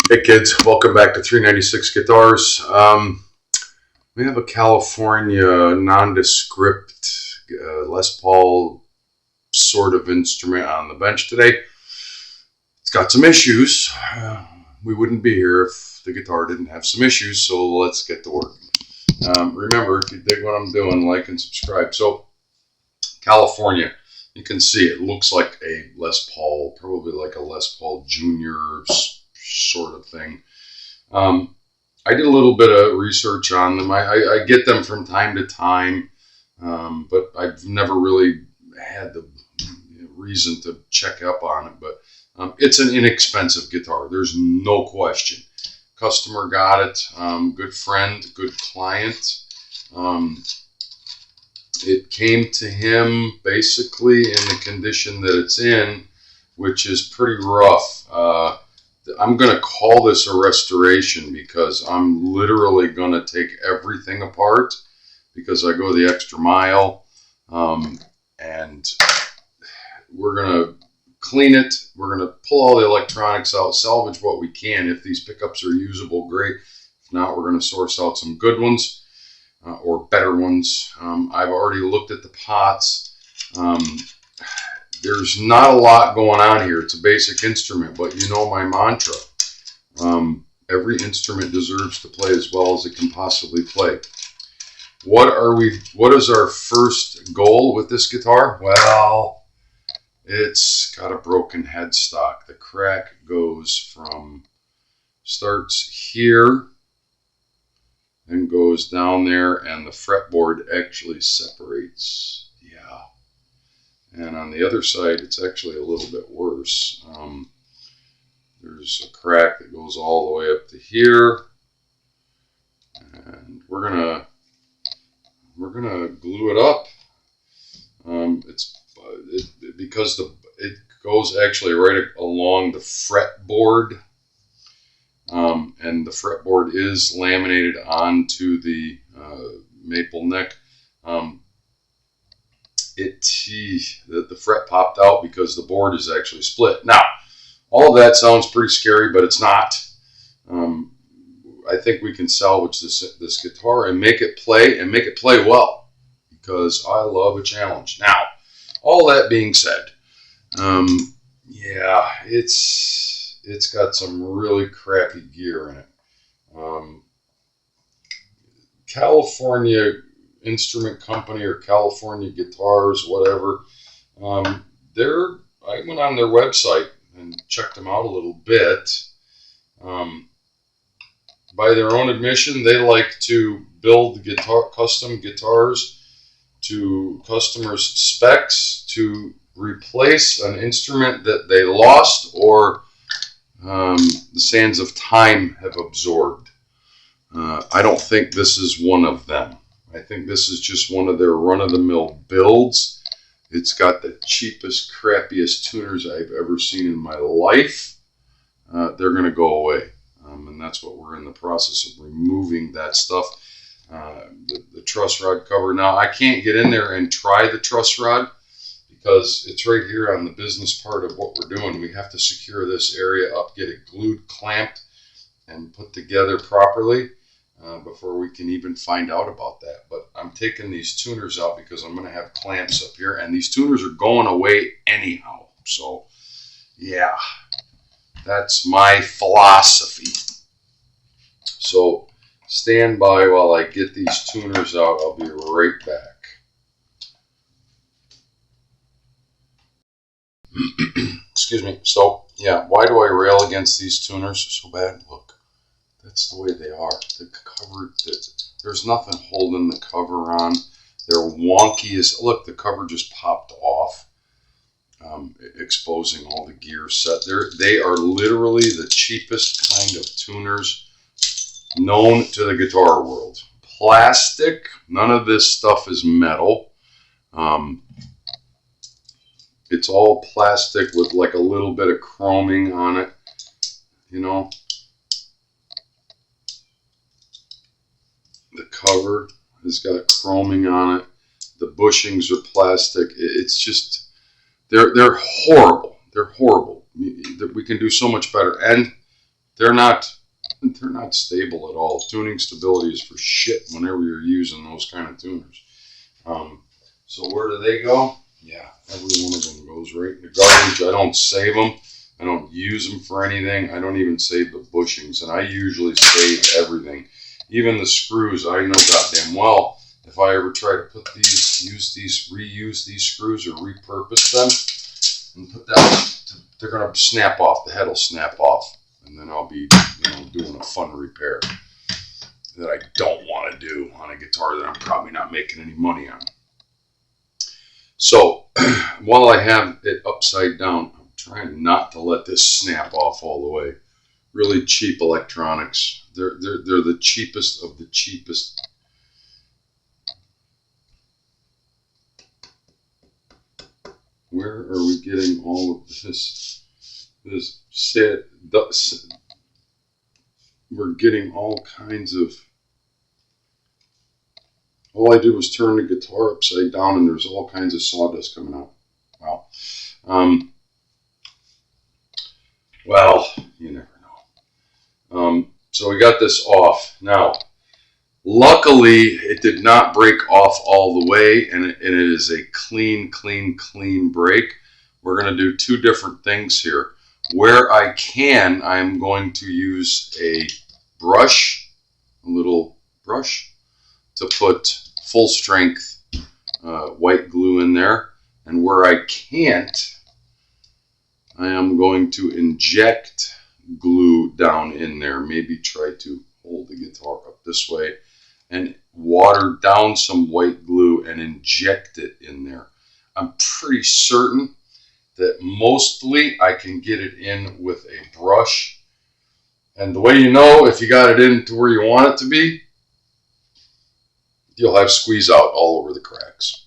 Hey kids, welcome back to 396 Guitars. We have a California nondescript Les Paul sort of instrument on the bench today. It's got some issues. We wouldn't be here if the guitar didn't have some issues, so let's get to work. Remember, if you dig what I'm doing, like and subscribe. So, California, you can see it looks like a Les Paul, probably like a Les Paul Junior sort of thing. I did a little bit of research on them. I get them from time to time, but I've never really had the reason to check up on it. But it's an inexpensive guitar. There's no question. Customer got it. Good friend, good client. It came to him basically in the condition that it's in, which is pretty rough. I'm going to call this a restoration because I'm literally going to take everything apart because I go the extra mile, and we're going to clean it. We're going to pull all the electronics out, salvage what we can. If these pickups are usable, great. If not, we're going to source out some good ones or better ones. I've already looked at the pots. There's not a lot going on here. It's a basic instrument, but you know my mantra. Every instrument deserves to play as well as it can possibly play. What is our first goal with this guitar? Well, it's got a broken headstock. The crack starts here and goes down there, and the fretboard actually separates. Yeah. And on the other side, it's actually a little bit worse. There's a crack that goes all the way up to here, and we're gonna glue it up. Because it goes actually right along the fretboard, and the fretboard is laminated onto the maple neck. The fret popped out because the board is actually split. Now, all of that sounds pretty scary, but it's not. I think we can salvage this guitar and make it play well, because I love a challenge. Now, all that being said, yeah, it's got some really crappy gear in it. California Instrument Company or California Guitars, whatever. I went on their website and checked them out a little bit. By their own admission, they like to build custom guitars to customers' specs to replace an instrument that they lost or the sands of time have absorbed. I don't think this is one of them. I think this is just one of their run-of-the-mill builds. It's got the cheapest, crappiest tuners I've ever seen in my life. They're going to go away. And that's what we're in the process of removing, that stuff. The truss rod cover. Now, I can't get in there and try the truss rod because it's right here on the business part of what we're doing. We have to secure this area up, get it glued, clamped, and put together properly before we can even find out about that. But I'm taking these tuners out because I'm going to have clamps up here, and these tuners are going away anyhow. So, yeah, that's my philosophy. So, stand by while I get these tuners out. I'll be right back. Excuse me. So, yeah, why do I rail against these tuners so bad? Look, that's the way they are. The cover, there's nothing holding the cover on. They're wonky as, look, the cover just popped off, exposing all the gear set. They are literally the cheapest kind of tuners known to the guitar world. Plastic, none of this stuff is metal. It's all plastic with like a little bit of chroming on it, you know. The cover has got chroming on it. The bushings are plastic. It's just, they're horrible. They're horrible. We can do so much better. And they're not stable at all. Tuning stability is for shit whenever you're using those kind of tuners. So where do they go? Yeah, every one of them goes right in the garbage. I don't save them. I don't use them for anything. I don't even save the bushings, and I usually save everything, even the screws. I know goddamn well if I ever try to put these, reuse these screws or repurpose them and put that, they're gonna snap off. The head will snap off, and then I'll be, doing a fun repair that I don't want to do on a guitar that I'm probably not making any money on. So while I have it upside down, I'm trying not to let this snap off all the way. Really cheap electronics. They're the cheapest of the cheapest. Where are we getting all of this? We're getting all kinds of. All I did was turn the guitar upside down, and there's all kinds of sawdust coming out. Wow. Well, you never know. So we got this off. Now, luckily, it did not break off all the way, and it is a clean break. We're going to do two different things here. Where I can, I'm going to use a brush, a little brush, to put full strength white glue in there. And where I can't, I am going to inject glue down in there. Maybe try to hold the guitar up this way and water down some white glue and inject it in there. I'm pretty certain that mostly I can get it in with a brush. And the way you know if you got it in to where you want it to be, you'll have squeeze out all over the cracks.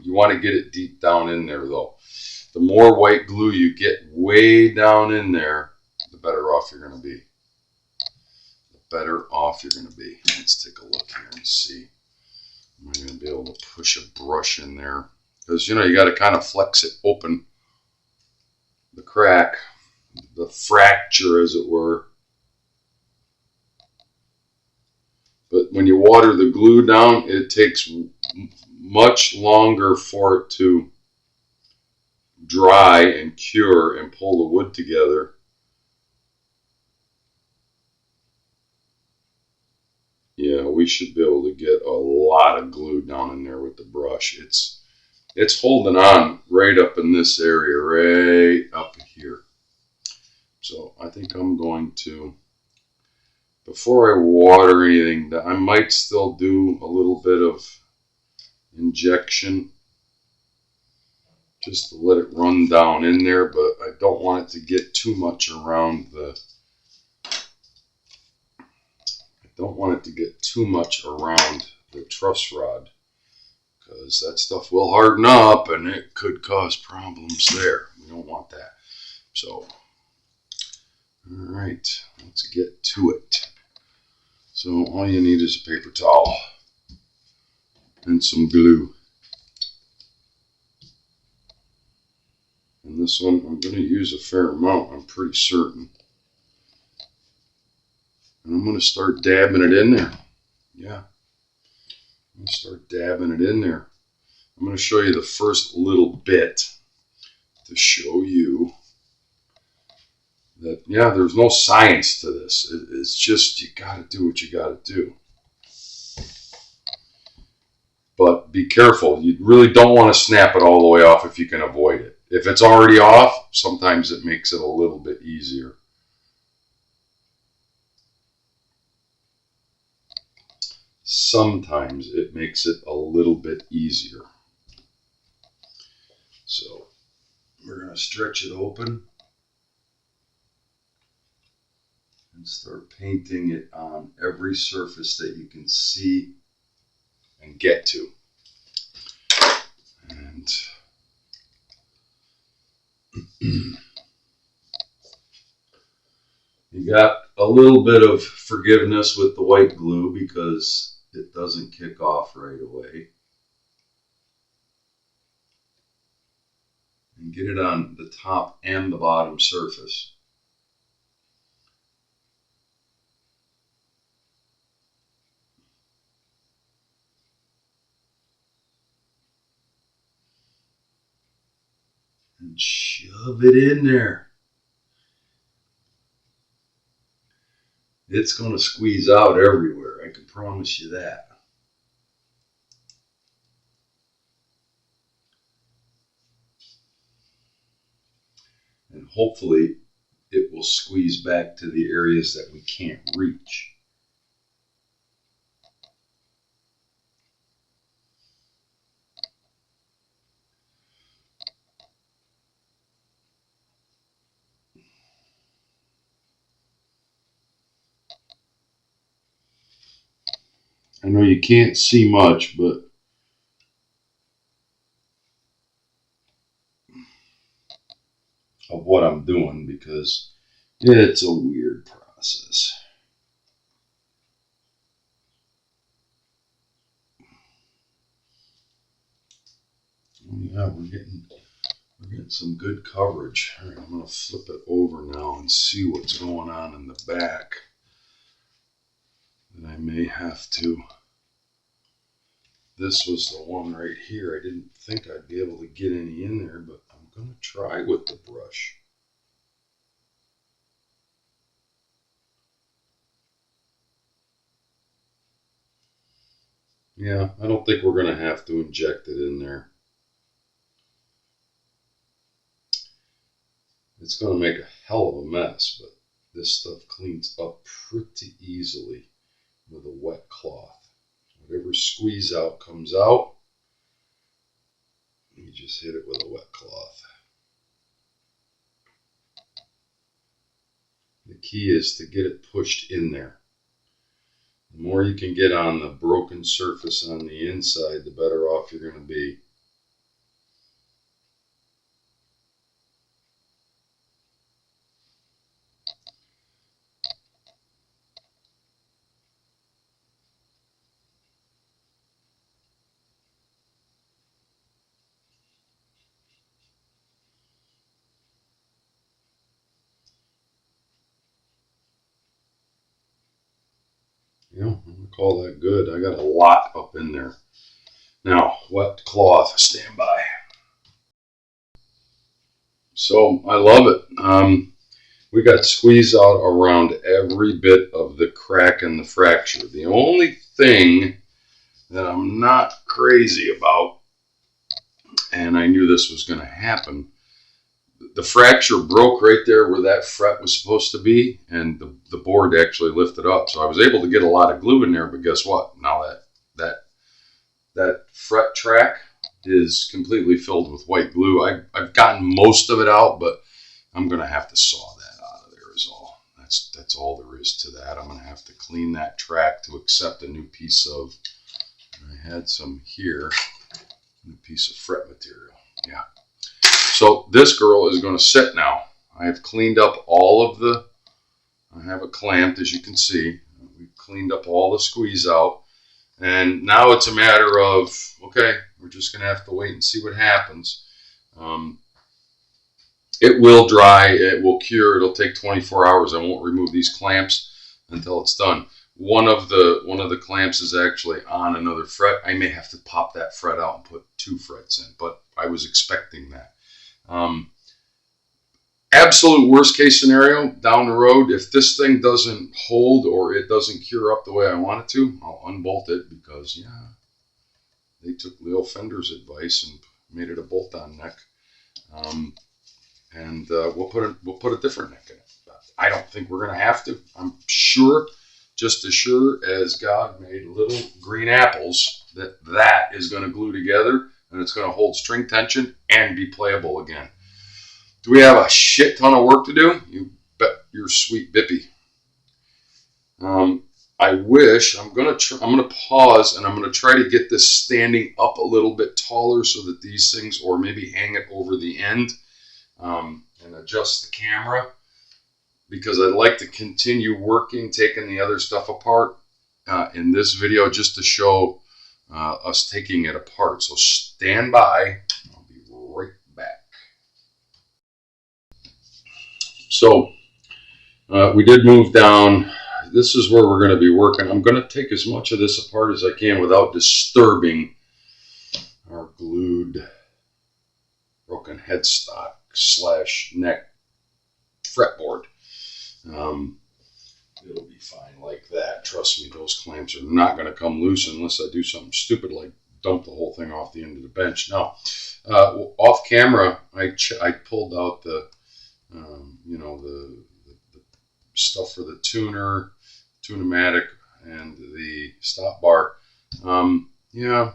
You want to get it deep down in there though. The more white glue you get way down in there, the better off you're going to be. The better off you're going to be. Let's take a look here and see. Am I going to be able to push a brush in there? Because, you got to kind of flex it open, the crack, the fracture as it were. But when you water the glue down, it takes much longer for it to dry and cure and pull the wood together. Yeah, we should be able to get a lot of glue down in there with the brush. It's holding on right up in this area, right up here. So I think I'm going to, before I water anything, I might still do a little bit of injection just to let it run down in there, but I don't want it to get too much around the, truss rod, because that stuff will harden up and it could cause problems there. We don't want that. So, all right, let's get to it. So all you need is a paper towel and some glue. And this one, I'm going to use a fair amount, I'm pretty certain. And I'm going to start dabbing it in there. Yeah. I'm going to start dabbing it in there. I'm going to show you the first little bit to show you that, yeah, there's no science to this. It's just you got to do what you got to do. But be careful. You really don't want to snap it all the way off if you can avoid it. If it's already off, sometimes it makes it a little bit easier. Sometimes it makes it a little bit easier. So we're going to stretch it open and start painting it on every surface that you can see and get to. And you got a little bit of forgiveness with the white glue because it doesn't kick off right away. And get it on the top and the bottom surface. and shove it in there. It's going to squeeze out everywhere. I can promise you that. And hopefully it will squeeze back to the areas that we can't reach. I know you can't see much, but of what I'm doing, because it's a weird process. Yeah, we're getting some good coverage. All right, I'm going to flip it over now and see what's going on in the back. And I may have to. This was the one right here. I didn't think I'd be able to get any in there, but I'm going to try with the brush. Yeah, I don't think we're going to have to inject it in there. It's going to make a hell of a mess, but this stuff cleans up pretty easily with a wet cloth. Whatever squeeze out comes out, you just hit it with a wet cloth. The key is to get it pushed in there. The more you can get on the broken surface on the inside, the better off you're going to be. Yeah, I'm going to call that good. I got a lot up in there. Now, wet cloth, stand by. So, I love it. We got squeeze out around every bit of the crack and the fracture. The only thing that I'm not crazy about, and I knew this was going to happen, the fracture broke right there where that fret was supposed to be, and the board actually lifted up. So I was able to get a lot of glue in there, but guess what? Now that fret track is completely filled with white glue. I've gotten most of it out, but I'm going to have to saw that out of there is all. That's all there is to that. I'm going to have to clean that track to accept a new piece of, I had some here, a new piece of fret material. Yeah. So this girl is going to sit now. I have cleaned up all of the, I have it clamped, as you can see. We've cleaned up all the squeeze out. And now it's a matter of, okay, we're just going to have to wait and see what happens. It will dry, it will cure, it'll take 24 hours. I won't remove these clamps until it's done. One of the clamps is actually on another fret. I may have to pop that fret out and put 2 frets in, but I was expecting that. Absolute worst case scenario down the road, if this thing doesn't hold or it doesn't cure up the way I want it to, I'll unbolt it, because yeah, they took Leo Fender's advice and made it a bolt-on neck, and we'll put a different neck in it. I don't think we're gonna have to. I'm sure, just as sure as God made little green apples, that is going to glue together and it's going to hold string tension and be playable again. Do we have a shit ton of work to do? You bet your sweet bippy. I wish, I'm gonna pause and I'm gonna try to get this standing up a little bit taller so that these things, or maybe hang it over the end, and adjust the camera, because I'd like to continue working, taking the other stuff apart in this video, just to show us taking it apart. So stand by, I'll be right back. So we did move down. This is where we're going to be working. I'm going to take as much of this apart as I can without disturbing our glued broken headstock. / neck fretboard. It'll be fine like that. Trust me, those clamps are not going to come loose unless I do something stupid like dump the whole thing off the end of the bench. Now, off camera, I pulled out the stuff for the tuner, Tune-o-matic, and the stop bar. Yeah,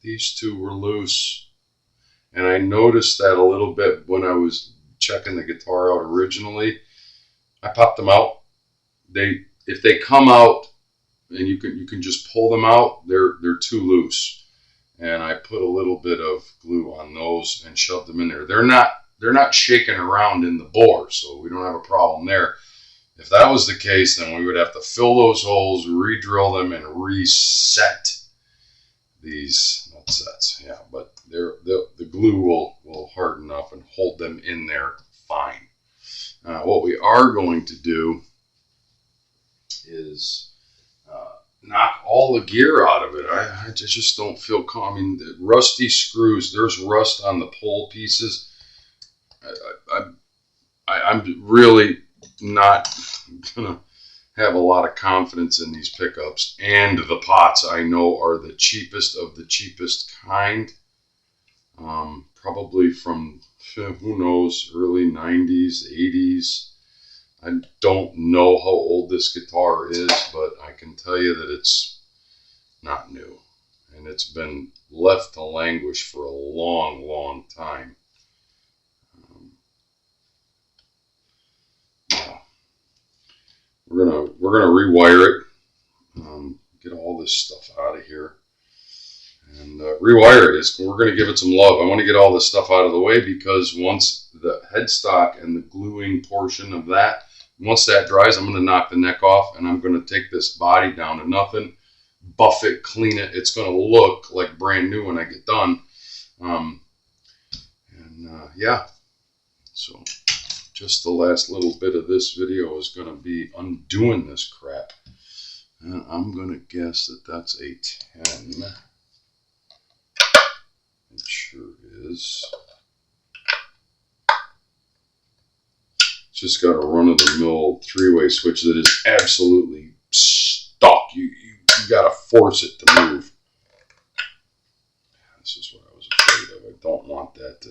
these two were loose, and I noticed that a little bit when I was checking the guitar out originally. I popped them out. If they come out and you can just pull them out, they're too loose. And I put a little bit of glue on those and shoved them in there. They're not shaking around in the bore, so we don't have a problem there. If that was the case, then we would have to fill those holes, re-drill them, and reset these nut sets. Yeah, but the glue will harden up and hold them in there fine. What we are going to do is knock all the gear out of it. I just don't feel calm. I mean, the rusty screws, there's rust on the pole pieces. I'm really not gonna have a lot of confidence in these pickups. And the pots I know are the cheapest of the cheapest kind. Probably from, who knows, early 90s, 80s. I don't know how old this guitar is, but I can tell you that it's not new. And it's been left to languish for a long, long time. Yeah. We're gonna rewire it, get all this stuff out of here, and rewire it. We're gonna give it some love. I want to get all this stuff out of the way because once the headstock and the gluing portion of that, once that dries, I'm going to knock the neck off, and I'm going to take this body down to nothing, buff it, clean it. It's going to look like brand new when I get done. Yeah, so just the last little bit of this video is going to be undoing this crap. And I'm going to guess that that's a 10. It sure is. Just got a run-of-the-mill 3-way switch that is absolutely stuck. You got to force it to move. This is what I was afraid of. I don't want that to...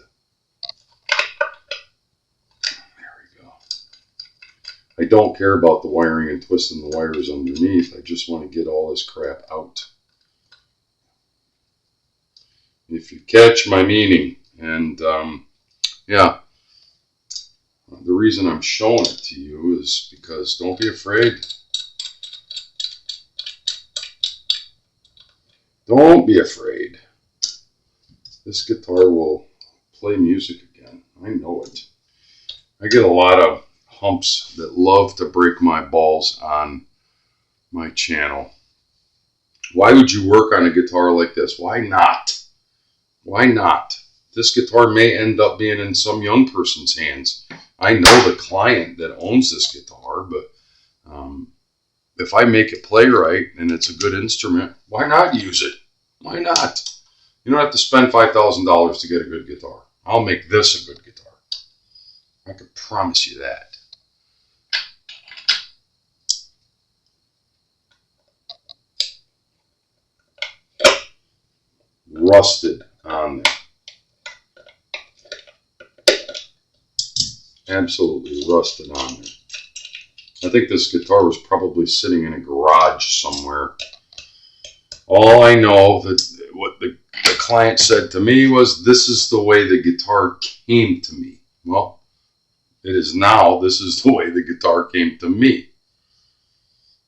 There we go. I don't care about the wiring and twisting the wires underneath. I just want to get all this crap out. If you catch my meaning. And, yeah. The reason I'm showing it to you is because don't be afraid. Don't be afraid. This guitar will play music again. I know it. I get a lot of humps that love to break my balls on my channel. Why would you work on a guitar like this? Why not? Why not? This guitar may end up being in some young person's hands. I know the client that owns this guitar, but if I make it play right and it's a good instrument, why not use it? Why not? You don't have to spend $5,000 to get a good guitar. I'll make this a good guitar. I can promise you that. Rusted on there. Absolutely rusted on there. I think this guitar was probably sitting in a garage somewhere. All I know that what the client said to me was, this is the way the guitar came to me. Well, it is now. This is the way the guitar came to me.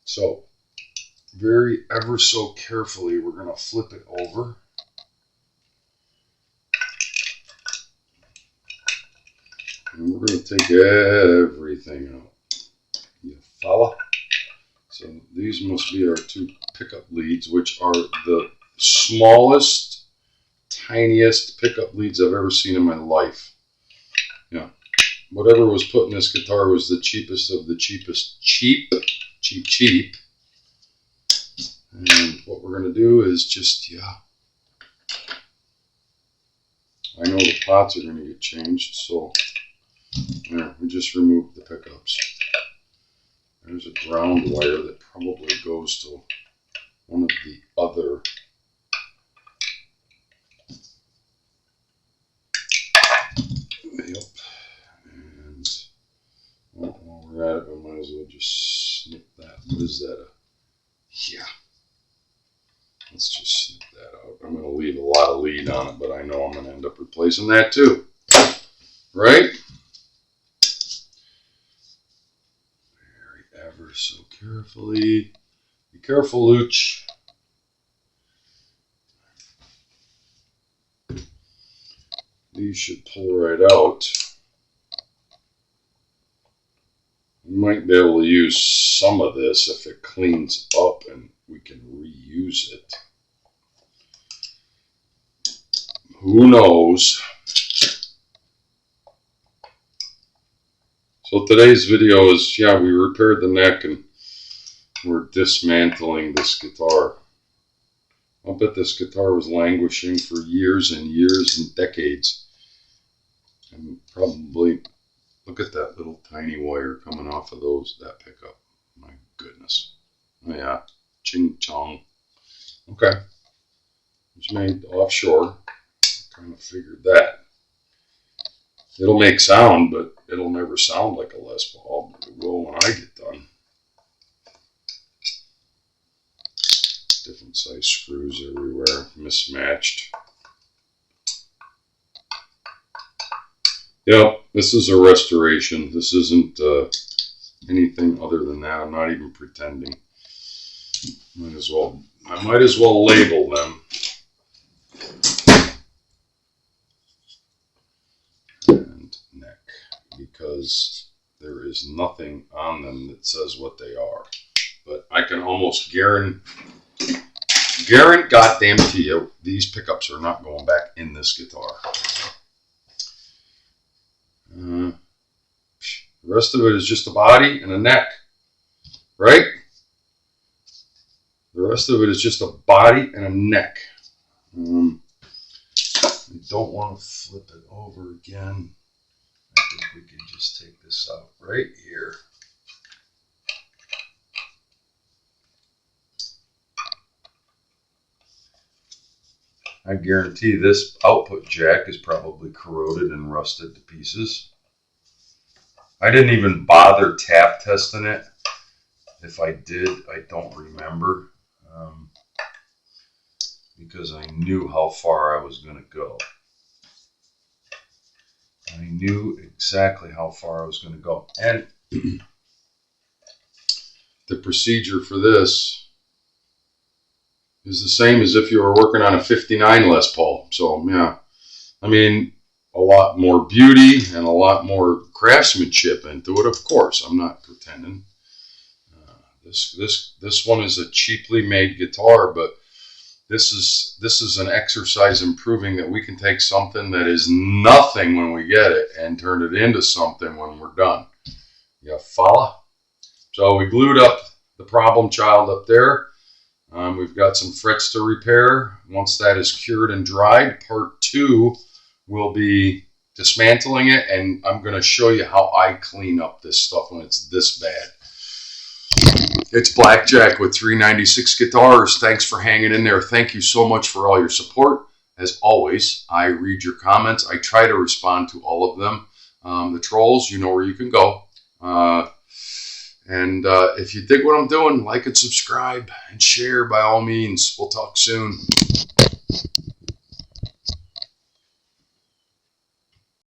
So, very ever so carefully, we're going to flip it over. And we're going to take everything out. You follow? So these must be our two pickup leads, which are the smallest, tiniest pickup leads I've ever seen in my life. Yeah. Whatever was put in this guitar was the cheapest of the cheapest. Cheap. And what we're going to do is just, yeah. I know the pots are going to get changed, so There, we just removed the pickups. There's a ground wire that probably goes to one of the other. Yep. And while we're at it, we might as well just snip that. What is that? Yeah. Let's just snip that out. I'm going to leave a lot of lead on it, but I know I'm going to end up replacing that too. Right? Very ever so carefully. Be careful, Luch. These should pull right out. We might be able to use some of this if it cleans up and we can reuse it. Who knows? So today's video is, yeah, we repaired the neck and we're dismantling this guitar. I'll bet this guitar was languishing for years and years and decades. And probably, look at that little tiny wire coming off of that pickup. My goodness. Oh yeah, ching chong. Okay. It was made offshore. Kind of figured that. It'll make sound, but it'll never sound like a Les Paul, but it will when I get done. Different size screws everywhere, mismatched. Yep, this is a restoration. This isn't anything other than that. I'm not even pretending. I might as well label them. And neck, because there is nothing on them that says what they are. But I can almost guarantee you these pickups are not going back in this guitar. The rest of it is just a body and a neck, right? The rest of it is just a body and a neck. I don't want to flip it over again. I think we can just take this out right here. I guarantee this output jack is probably corroded and rusted to pieces. I didn't even bother tap testing it. If I did, I don't remember. Because I knew how far I was going to go. I knew exactly how far I was going to go. And the procedure for this is the same as if you were working on a 59 Les Paul. So, yeah, I mean, a lot more beauty and a lot more craftsmanship into it, of course. I'm not pretending. This one is a cheaply made guitar, but this is an exercise in proving that we can take something that is nothing when we get it and turn it into something when we're done. You follow? So we glued up the problem child up there. We've got some frets to repair. Once that is cured and dried, part 2 will be dismantling it, and I'm going to show you how I clean up this stuff when it's this bad. It's Blackjack with 396 Guitars. Thanks for hanging in there. Thank you so much for all your support. As always, I read your comments. I try to respond to all of them. The trolls, you know where you can go. If you dig what I'm doing, like and subscribe and share by all means. We'll talk soon.